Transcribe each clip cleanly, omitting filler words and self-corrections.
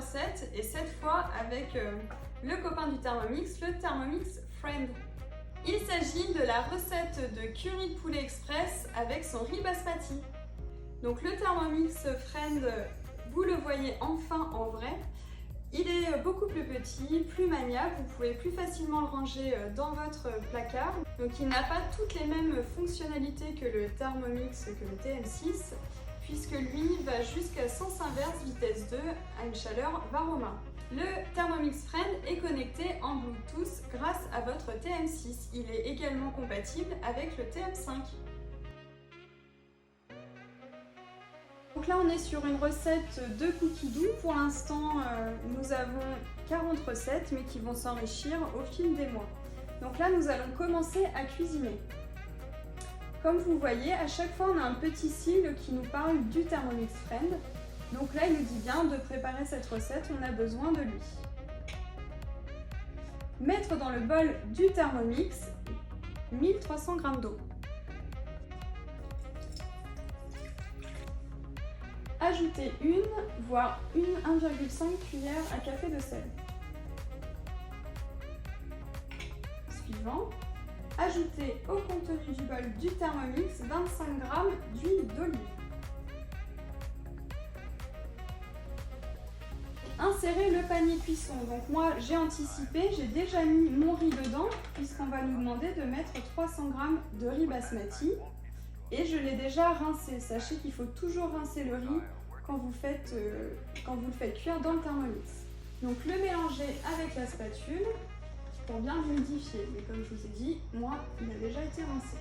recette et cette fois avec le copain du Thermomix, le Thermomix Friend. Il s'agit de la recette de curry de poulet express avec son riz basmati. Donc le Thermomix Friend, vous le voyez enfin en vrai. Il est beaucoup plus petit, plus maniable, vous pouvez plus facilement le ranger dans votre placard. Donc il n'a pas toutes les mêmes fonctionnalités que le Thermomix, que le TM6, puisque lui va jusqu'à sens inverse vitesse 2 à une chaleur Varoma. Le Thermomix Friend est connecté en Bluetooth grâce à votre TM6. Il est également compatible avec le TM5. Donc là on est sur une recette de cookies doux. Pour l'instant nous avons 40 recettes mais qui vont s'enrichir au fil des mois. Donc là nous allons commencer à cuisiner. Comme vous voyez, à chaque fois on a un petit sigle qui nous parle du Thermomix Friend. Donc là il nous dit bien de préparer cette recette, on a besoin de lui. Mettre dans le bol du Thermomix 1300 g d'eau. Ajouter une, voire 1,5 cuillère à café de sel. Suivant, ajouter au contenu du bol du Thermomix 25 g d'huile d'olive. Insérer le panier cuisson. Donc moi j'ai anticipé, j'ai déjà mis mon riz dedans puisqu'on va nous demander de mettre 300 g de riz basmati. Et je l'ai déjà rincé. Sachez qu'il faut toujours rincer le riz quand vous le faites cuire dans le Thermomix. Donc le mélanger avec la spatule pour bien l'humidifier. Mais comme je vous ai dit, moi, il a déjà été rincé.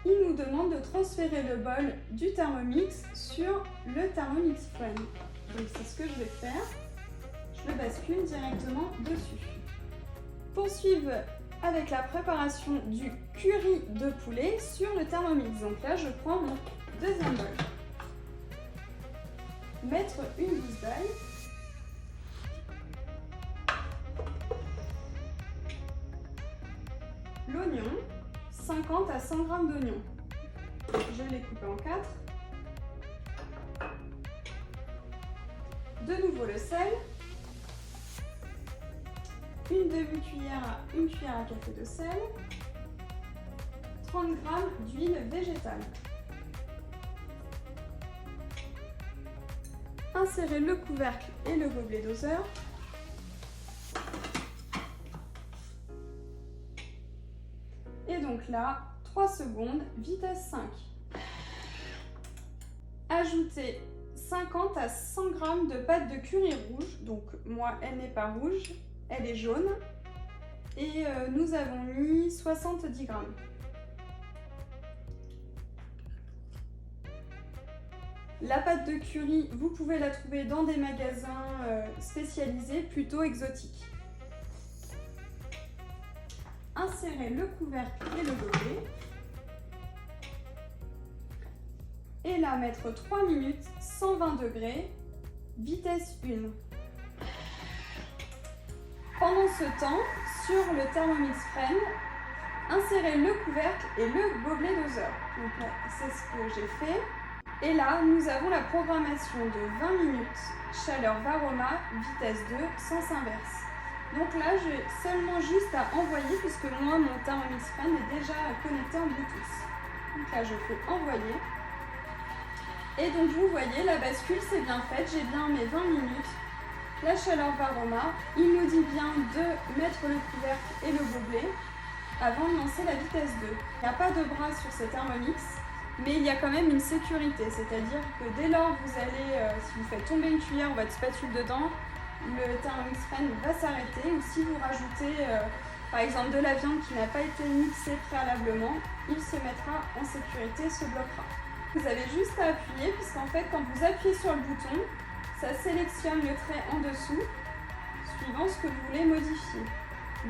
Il nous demande de transférer le bol du Thermomix sur le Thermomix Friend. Donc c'est ce que je vais faire. Je le bascule directement dessus. Poursuivre avec la préparation du curry de poulet sur le Thermomix. Donc là, je prends mon deuxième bol. Mettre une gousse d'ail. L'oignon, 50 à 100 g d'oignons. Je l'ai coupé en 4. De nouveau le sel. Une demi-cuillère à une cuillère à café de sel, 30 g d'huile végétale. Insérer le couvercle et le gobelet doseur. Et donc là, 3 secondes, vitesse 5. Ajouter 50 à 100 g de pâte de curry rouge. Donc moi, elle n'est pas rouge. Elle est jaune et nous avons mis 70 g. La pâte de curry, vous pouvez la trouver dans des magasins spécialisés, plutôt exotiques. Insérez le couvercle et le gobelet. Et là, mettre 3 minutes, 120 degrés, vitesse 1. Pendant ce temps, sur le Thermomix Friend, insérez le couvercle et le gobelet doseur. Donc là, c'est ce que j'ai fait. Et là, nous avons la programmation de 20 minutes, chaleur Varoma, vitesse 2, sens inverse. Donc là, j'ai seulement juste à envoyer puisque moi, mon Thermomix Friend est déjà connecté en Bluetooth. Donc là, je fais envoyer. Et donc, vous voyez, la bascule, c'est bien faite. J'ai bien mes 20 minutes. La chaleur Varoma, il nous dit bien de mettre le couvercle et le gobelet avant de lancer la vitesse 2. Il n'y a pas de bras sur ce Thermomix, mais il y a quand même une sécurité, c'est-à-dire que dès lors que vous allez, si vous faites tomber une cuillère ou votre spatule dedans, le Thermomix Friend va s'arrêter, ou si vous rajoutez par exemple de la viande qui n'a pas été mixée préalablement, il se mettra en sécurité, se bloquera. Vous avez juste à appuyer, puisqu'en fait quand vous appuyez sur le bouton, ça sélectionne le trait en dessous, suivant ce que vous voulez modifier.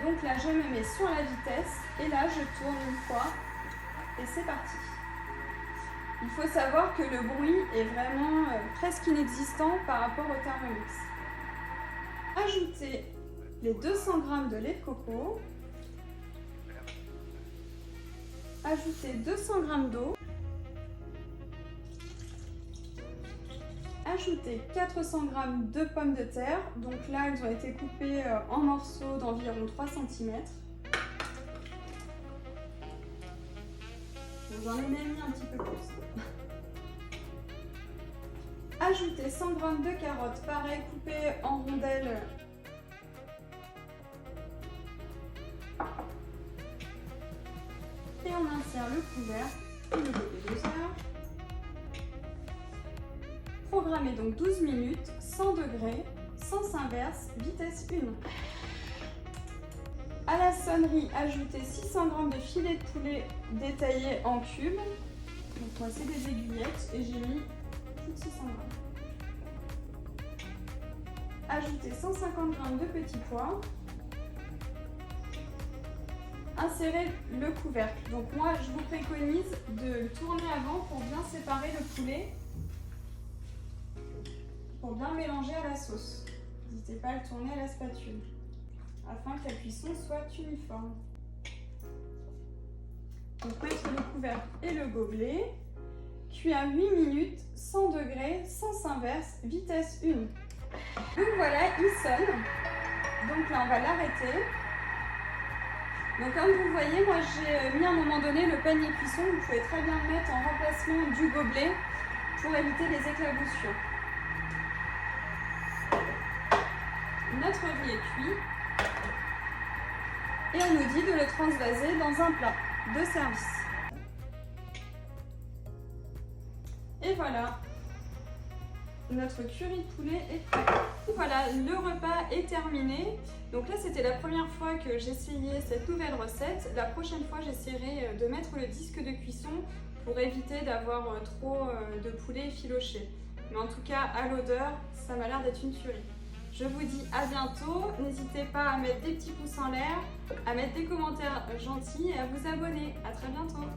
Donc là, je me mets sur la vitesse, et là, je tourne une fois, et c'est parti. Il faut savoir que le bruit est vraiment presque inexistant par rapport au Thermomix. Ajoutez les 200 g de lait de coco. Ajoutez 200 g d'eau. ajouter 400 g de pommes de terre. Donc là, elles ont été coupées en morceaux d'environ 3 cm. J'en ai même mis un petit peu plus. Ajouter 100 g de carottes, pareil, coupées en rondelles. Et on insère le couvercle et le gobelet doseur. Programmez donc 12 minutes, 100 degrés, sens inverse, vitesse 1. À la sonnerie, ajoutez 600 g de filet de poulet détaillé en cubes. Donc moi c'est des aiguillettes et j'ai mis plus de 600 g. Ajoutez 150 g de petits pois. Insérez le couvercle. Donc moi je vous préconise de le tourner avant pour bien séparer le poulet, pour bien mélanger à la sauce. N'hésitez pas à le tourner à la spatule afin que la cuisson soit uniforme. Donc mettre le couvercle et le gobelet. Cuit à 8 minutes, 100 degrés, sens inverse, vitesse 1. Donc voilà, il sonne. Donc là on va l'arrêter. Donc comme vous voyez, moi j'ai mis à un moment donné le panier cuisson. Vous pouvez très bien le mettre en remplacement du gobelet pour éviter les éclaboussures. Notre riz est cuit. Et on nous dit de le transvaser dans un plat de service. Et voilà, notre curry de poulet est prêt. Voilà, le repas est terminé. Donc là, c'était la première fois que j'essayais cette nouvelle recette. La prochaine fois, j'essaierai de mettre le disque de cuisson pour éviter d'avoir trop de poulet effiloché. Mais en tout cas, à l'odeur, ça m'a l'air d'être une tuerie. Je vous dis à bientôt. N'hésitez pas à mettre des petits pouces en l'air, à mettre des commentaires gentils et à vous abonner. À très bientôt.